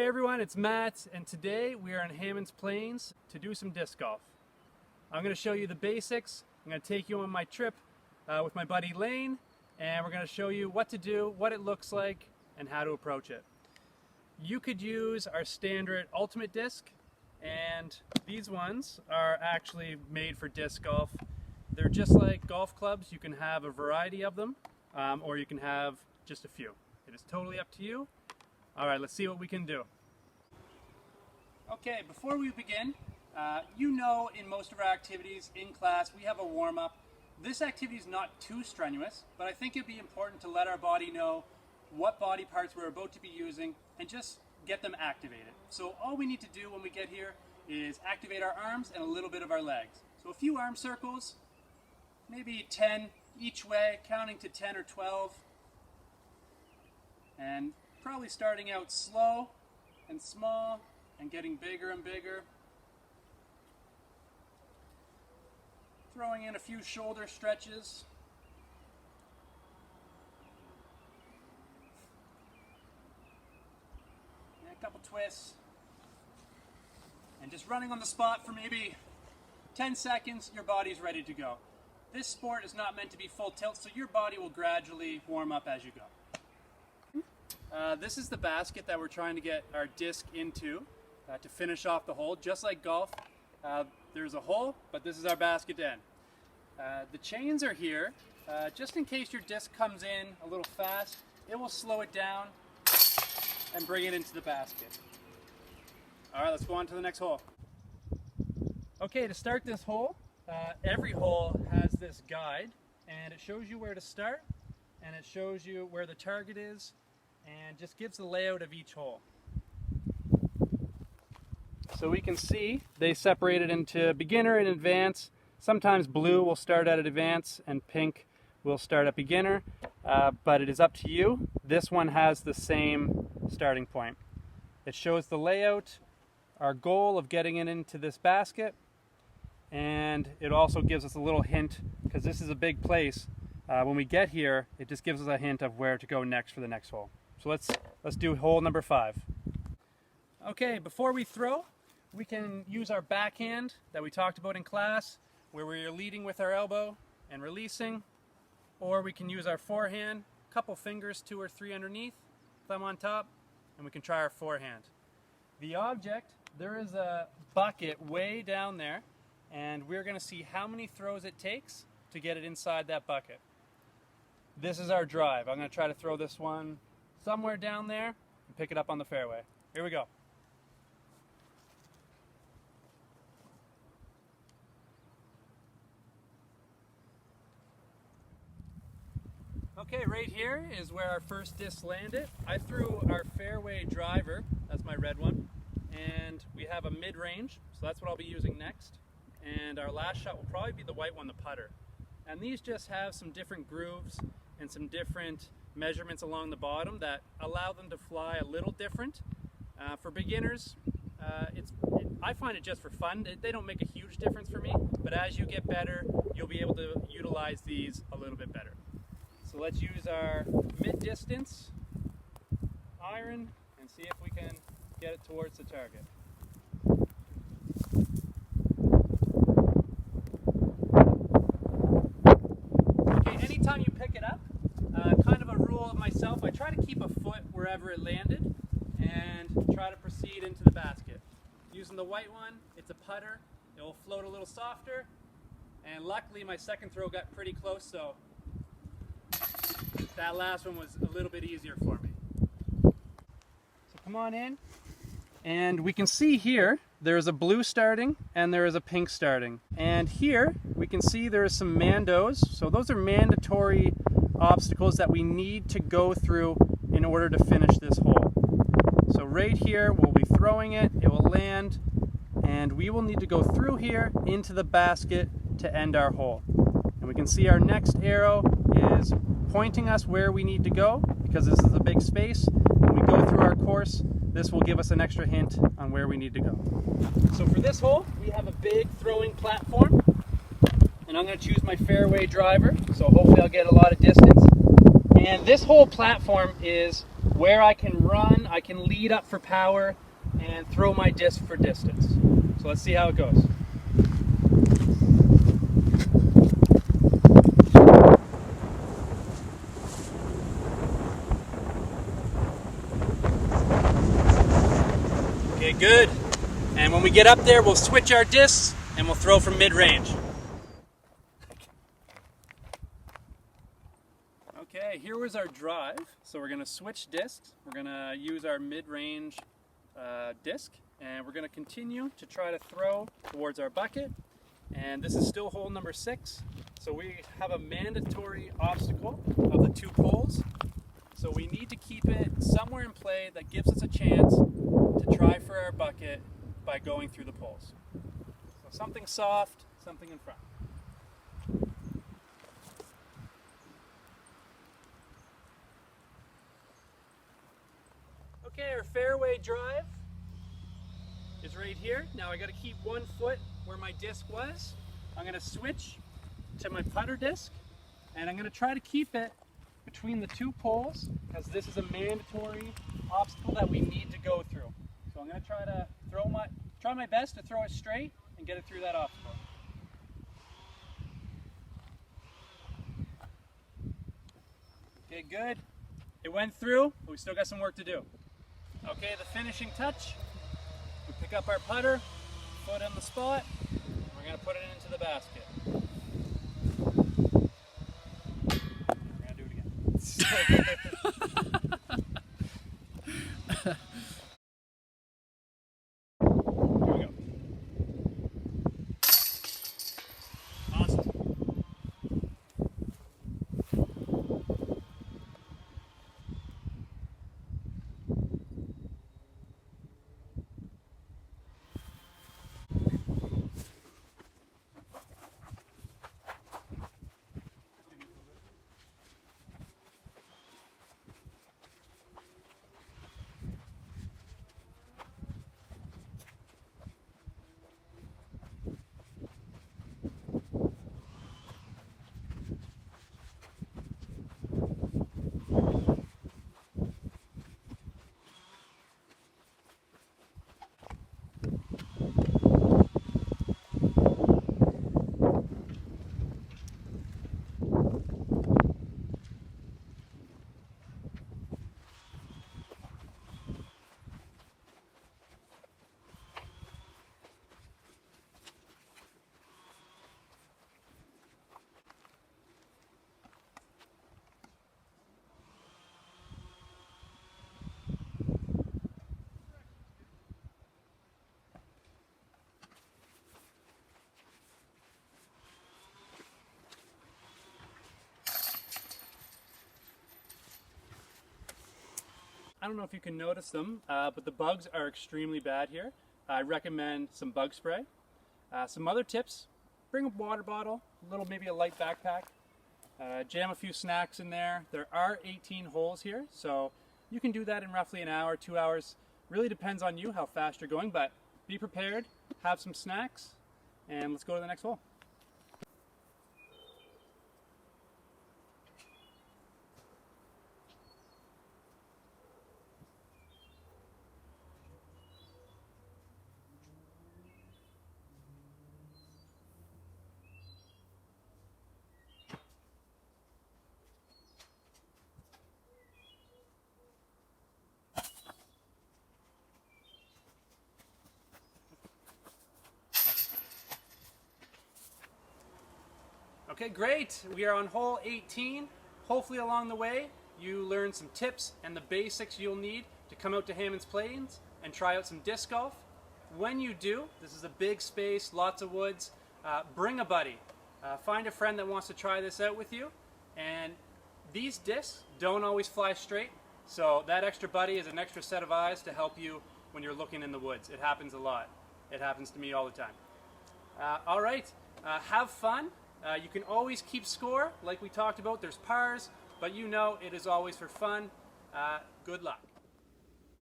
Hey everyone, it's Matt, and today we are on Hammonds Plains to do some disc golf. I'm going to show you the basics. I'm going to take you on my trip with my buddy Lane, and we're going to show you what to do, what it looks like, and how to approach it. You could use our standard ultimate disc, and these ones are actually made for disc golf. They're just like golf clubs. You can have a variety of them, or you can have just a few. It is totally up to you. All right, let's see what we can do. Okay, before we begin, you know in most of our activities in class we have a warm-up. This activity is not too strenuous, but I think it'd be important to let our body know what body parts we're about to be using and just get them activated. So all we need to do when we get here is activate our arms and a little bit of our legs. So a few arm circles, maybe 10 each way, counting to 10 or 12. And probably starting out slow and small and getting bigger and bigger. Throwing in a few shoulder stretches. And a couple twists. And just running on the spot for maybe 10 seconds, your body's ready to go. This sport is not meant to be full tilt, so your body will gradually warm up as you go. This is the basket that we're trying to get our disc into to finish off the hole. Just like golf, there's a hole, but this is our basket end. The chains are here just in case your disc comes in a little fast. It will slow it down and bring it into the basket. All right, let's go on to the next hole. Okay, to start this hole, every hole has this guide, and it shows you where to start, and it shows you where the target is, and just gives the layout of each hole. So we can see they separate it into beginner and advanced. Sometimes blue will start at advanced and pink will start at beginner, but it is up to you. This one has the same starting point. It shows the layout, our goal of getting it into this basket, and it also gives us a little hint, because this is a big place. When we get here, it just gives us a hint of where to go next for the next hole. So let's do hole number 5. Okay, before we throw, we can use our backhand that we talked about in class, where we're leading with our elbow and releasing, or we can use our forehand, a couple fingers, 2 or 3 underneath, thumb on top, and we can try our forehand. The object, there is a bucket way down there, and we're going to see how many throws it takes to get it inside that bucket. This is our drive. I'm going to try to throw this one somewhere down there and pick it up on the fairway. Here we go. Okay, right here is where our first disc landed. I threw our fairway driver, that's my red one, and we have a mid-range, so that's what I'll be using next. And our last shot will probably be the white one, the putter. And these just have some different grooves and some different measurements along the bottom that allow them to fly a little different. For beginners, I find it just for fun. They don't make a huge difference for me, but as you get better, you'll be able to utilize these a little bit better. So let's use our mid-distance iron and see if we can get it towards the target. Anytime you pick it up, kind of a rule of myself, I try to keep a foot wherever it landed and try to proceed into the basket. Using the white one, it's a putter. It will float a little softer, and luckily my second throw got pretty close, so that last one was a little bit easier for me. So come on in, and we can see here there is a blue starting and there is a pink starting. And here we can see there is some mandos. So those are mandatory obstacles that we need to go through in order to finish this hole. So right here we'll be throwing it, it will land, and we will need to go through here into the basket to end our hole. And we can see our next arrow is pointing us where we need to go, because this is a big space. When we go through our course, this will give us an extra hint on where we need to go. So for this hole, we have a big throwing platform, and I'm going to choose my fairway driver, so hopefully I'll get a lot of distance. And this whole platform is where I can run, I can lead up for power, and throw my disc for distance. So let's see how it goes. Okay, good. And when we get up there, we'll switch our discs and we'll throw from mid-range. Okay, here was our drive. So we're going to switch discs. We're going to use our mid-range disc, and we're going to continue to try to throw towards our bucket. And this is still hole number 6. So we have a mandatory obstacle of the 2 poles. So we need to keep it somewhere in play that gives us a chance to try for our bucket by going through the poles. So something soft, something in front. Okay, our fairway drive is right here. Now I got to keep 1 foot where my disc was. I'm going to switch to my putter disc, and I'm going to try to keep it between the 2 poles, because this is a mandatory obstacle that we need to go through. So I'm going to try my best to throw it straight and get it through that obstacle. Okay, good. It went through, but we still got some work to do. Okay, the finishing touch. We pick up our putter, foot on the spot, and we're going to put it into the basket. We're going to do it again. Here we go. Awesome. I don't know if you can notice them, but the bugs are extremely bad here. I recommend some bug spray. Some other tips: bring a water bottle, maybe a light backpack, jam a few snacks in there. There are 18 holes here, so you can do that in roughly an hour, 2 hours. Really depends on you how fast you're going, but be prepared, have some snacks, and let's go to the next hole. Okay, great. We are on hole 18. Hopefully along the way you learn some tips and the basics you'll need to come out to Hammonds Plains and try out some disc golf. When you do, this is a big space, lots of woods, bring a buddy. Find a friend that wants to try this out with you. And these discs don't always fly straight, so that extra buddy is an extra set of eyes to help you when you're looking in the woods. It happens a lot. It happens to me all the time. All right, have fun. You can always keep score, like we talked about. There's pars, but you know it is always for fun. Good luck.